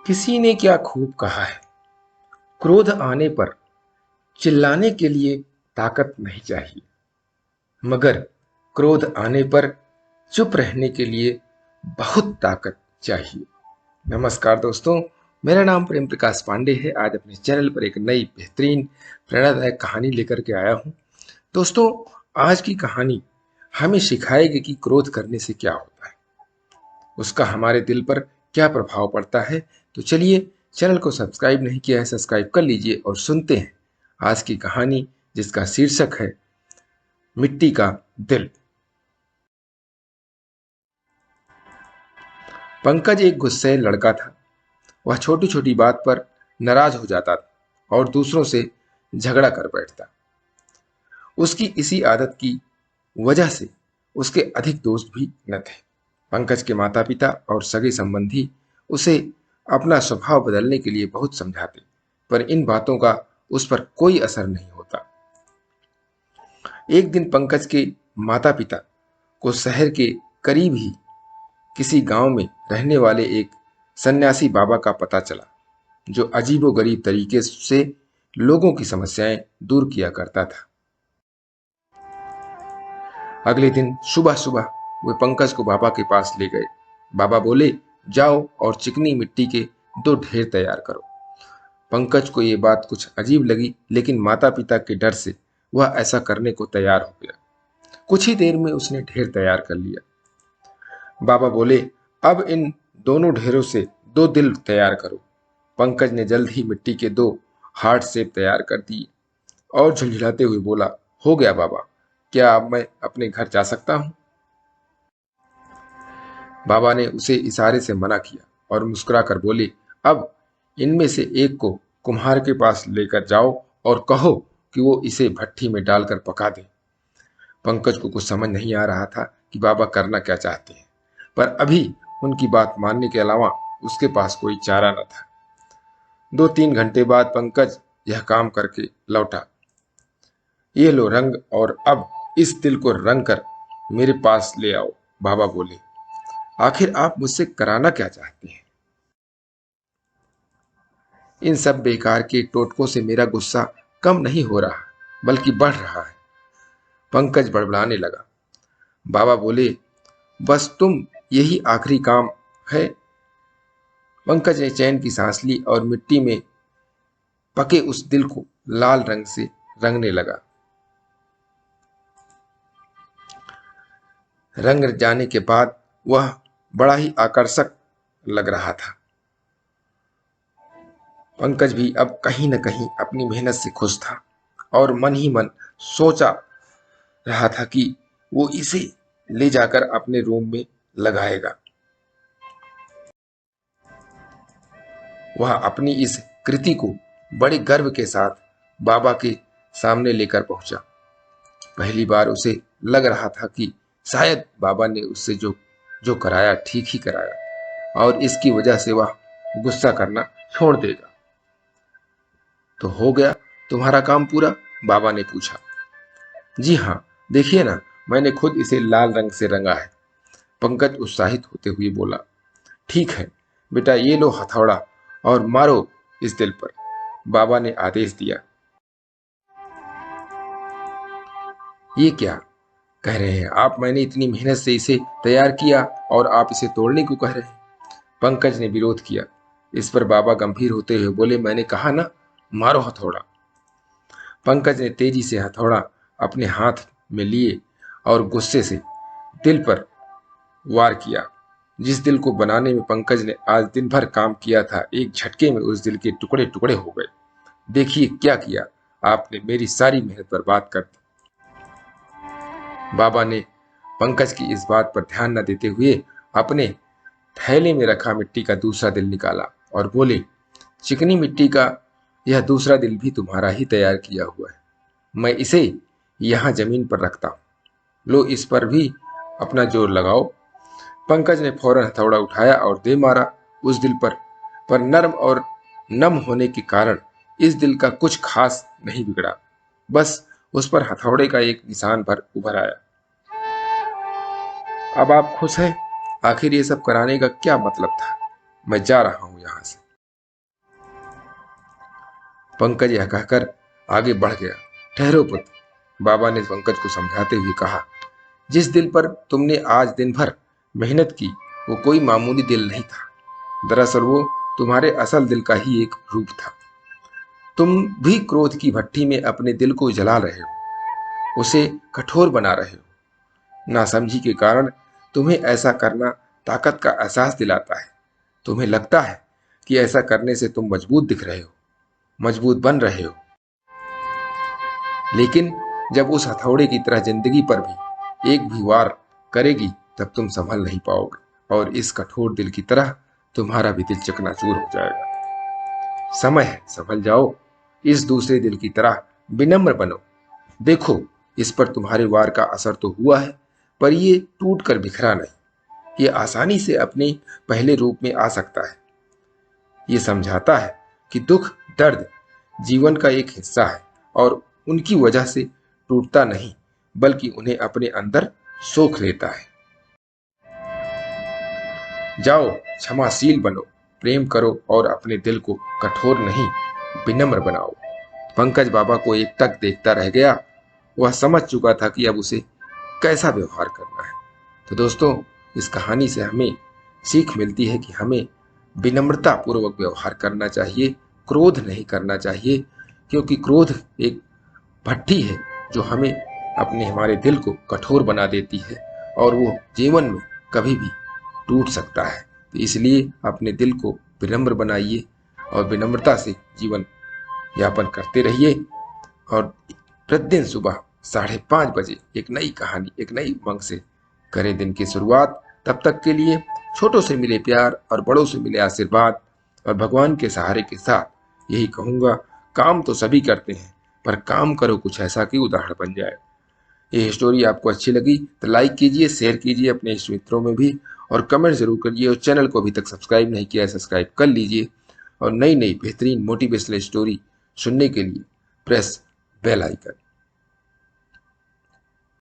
किसी ने क्या खूब कहा है, क्रोध आने पर चिल्लाने के लिए ताकत नहीं चाहिए, मगर क्रोध आने पर चुप रहने के लिए बहुत ताकत चाहिए। नमस्कार दोस्तों, मेरा नाम प्रेम प्रकाश पांडे है। आज अपने चैनल पर एक नई बेहतरीन प्रेरणादायक कहानी लेकर के आया हूं। दोस्तों, आज की कहानी हमें सिखाएगी कि क्रोध करने से क्या होता है, उसका हमारे दिल पर क्या प्रभाव पड़ता है। तो चलिए, चैनल को सब्सक्राइब नहीं किया है, सब्सक्राइब कर लीजिए और सुनते हैं आज की कहानी, जिसका शीर्षक है मिट्टी का दिल। पंकज एक गुस्सैल लड़का था। वह छोटी छोटी बात पर नाराज हो जाता था और दूसरों से झगड़ा कर बैठता। उसकी इसी आदत की वजह से उसके अधिक दोस्त भी न थे। पंकज के माता पिता और सगे संबंधी उसे अपना स्वभाव बदलने के लिए बहुत समझाते, पर इन बातों का उस पर कोई असर नहीं होता। एक दिन पंकज के माता पिता को शहर के करीब ही किसी गांव में रहने वाले एक सन्यासी बाबा का पता चला, जो अजीबोगरीब तरीके से लोगों की समस्याएं दूर किया करता था। अगले दिन सुबह सुबह वे पंकज को बाबा के पास ले गए। बाबा बोले, जाओ और चिकनी मिट्टी के 2 ढेर तैयार करो। पंकज को ये बात कुछ अजीब लगी, लेकिन माता पिता के डर से वह ऐसा करने को तैयार हो गया। कुछ ही देर में उसने ढेर तैयार कर लिया। बाबा बोले, अब इन दोनों ढेरों से 2 दिल तैयार करो। पंकज ने जल्द ही मिट्टी के 2 हार्ट शेप तैयार कर दिए और झुंझुलाते हुए बोला, हो गया बाबा, क्या अब मैं अपने घर जा सकता हूँ? बाबा ने उसे इशारे से मना किया और मुस्कुराकर बोले, अब इनमें से एक को कुम्हार के पास लेकर जाओ और कहो कि वो इसे भट्ठी में डालकर पका दे। पंकज को कुछ समझ नहीं आ रहा था कि बाबा करना क्या चाहते हैं, पर अभी उनकी बात मानने के अलावा उसके पास कोई चारा न था। 2-3 घंटे बाद पंकज यह काम करके लौटा। ये लो रंग, और अब इस दिल को रंग कर मेरे पास ले आओ। बाबा बोले, आखिर आप मुझसे कराना क्या चाहते हैं? इन सब बेकार के टोटकों से मेरा गुस्सा कम नहीं हो रहा, बल्कि बढ़ रहा है। पंकज बड़बड़ाने लगा। बाबा बोले, बस तुम यही आखिरी काम है। पंकज ने चैन की सांस ली और मिट्टी में पके उस दिल को लाल रंग से रंगने लगा। रंग जाने के बाद वह बड़ा ही आकर्षक लग रहा था। पंकज भी अब कहीं न कहीं अपनी मेहनत से खुश था और मन ही मन सोचा रहा था कि वो इसे ले जाकर अपने रूम में लगाएगा। वह अपनी इस कृति को बड़े गर्व के साथ बाबा के सामने लेकर पहुंचा। पहली बार उसे लग रहा था कि शायद बाबा ने उससे जो जो कराया ठीक ही कराया और इसकी वजह से वह गुस्सा करना छोड़ देगा। तो हो गया तुम्हारा काम पूरा? बाबा ने पूछा। जी हाँ, देखिए ना, मैंने खुद इसे लाल रंग से रंगा है। पंकज उत्साहित होते हुए बोला। ठीक है बेटा, ये लो हथौड़ा और मारो इस दिल पर, बाबा ने आदेश दिया। ये क्या कह रहे हैं आप? मैंने इतनी मेहनत से इसे तैयार किया और आप इसे तोड़ने को कह रहे हैं? पंकज ने विरोध किया। इस पर बाबा गंभीर होते हुए बोले, मैंने कहा ना, मारो हथौड़ा। पंकज ने तेजी से हथौड़ा अपने हाथ में लिए और गुस्से से दिल पर वार किया। जिस दिल को बनाने में पंकज ने आज दिन भर काम किया था, एक झटके में उस दिल के टुकड़े टुकड़े हो गए। देखिए क्या किया आपने, मेरी सारी मेहनत बर्बाद कर दी। बाबा ने पंकज की इस बात पर ध्यान न देते हुए अपने थैले में रखा मिट्टी का दूसरा दिल निकाला और बोले, चिकनी मिट्टी का यह दूसरा दिल भी तुम्हारा ही तैयार किया हुआ है। मैं इसे यहाँ जमीन पर रखता हूँ, लो इस पर भी अपना जोर लगाओ। पंकज ने फौरन हथौड़ा उठाया और दे मारा उस दिल पर नर्म और नम होने के कारण इस दिल का कुछ खास नहीं बिगड़ा। बस उस पर हथौड़े का एक निशान भर उभर आया। अब आप खुश हैं? आखिर ये सब कराने का क्या मतलब था? मैं जा रहा हूं यहां से। पंकज यह कहकर आगे बढ़ गया। ठहरो पुत्र, बाबा ने पंकज को समझाते हुए कहा। जिस दिल पर तुमने आज दिन भर मेहनत की वो कोई मामूली दिल नहीं था। दरअसल वो तुम्हारे असल दिल का ही एक रूप था। तुम भी क्रोध की भट्ठी में अपने दिल को जला रहे हो, उसे कठोर बना रहे हो। नासमझी के कारण तुम्हें ऐसा करना ताकत का एहसास दिलाता है। तुम्हें लगता है कि ऐसा करने से तुम मजबूत दिख रहे हो, मजबूत बन रहे हो। लेकिन जब उस हथौड़े की तरह जिंदगी पर भी एक भी वार करेगी तब तुम संभल नहीं पाओगे और इस कठोर दिल की तरह तुम्हारा भी दिल चकनाचूर हो जाएगा। समय है, संभल जाओ। इस दूसरे दिल की तरह विनम्र बनो। देखो, इस पर तुम्हारे वार का असर तो हुआ है, पर ये टूट कर बिखरा नहीं। ये आसानी से अपने पहले रूप में आ सकता है। ये समझाता है कि दुख, दर्द जीवन का एक हिस्सा है और उनकी वजह से टूटता नहीं, बल्कि उन्हें अपने अंदर सोख लेता है। जाओ, क्षमाशील बनो, प्रेम करो और अपने दिल को कठोर नहीं, विनम्र बनाओ। पंकज बाबा को एक टक देखता रह गया। वह समझ चुका था कि अब उसे कैसा व्यवहार करना है। तो दोस्तों, इस कहानी से हमें सीख मिलती है कि हमें विनम्रता पूर्वक व्यवहार करना चाहिए, क्रोध नहीं करना चाहिए, क्योंकि क्रोध एक भट्ठी है जो हमें हमारे दिल को कठोर बना देती है और वो जीवन में कभी भी टूट सकता है। तो इसलिए अपने दिल को विनम्र बनाइए और विनम्रता से जीवन यापन करते रहिए और प्रतिदिन सुबह 5:30 बजे एक नई कहानी, एक नई उमंग से करें दिन की शुरुआत। तब तक के लिए छोटों से मिले प्यार और बड़ों से मिले आशीर्वाद और भगवान के सहारे के साथ यही कहूँगा, काम तो सभी करते हैं, पर काम करो कुछ ऐसा कि उदाहरण बन जाए। ये स्टोरी आपको अच्छी लगी तो लाइक कीजिए, शेयर कीजिए अपने इष्ट मित्रों में भी और कमेंट जरूर करिए। और चैनल को अभी तक सब्सक्राइब नहीं किया है, सब्सक्राइब कर लीजिए और नई नई बेहतरीन मोटिवेशनल स्टोरी सुनने के लिए प्रेस बेल आइकन।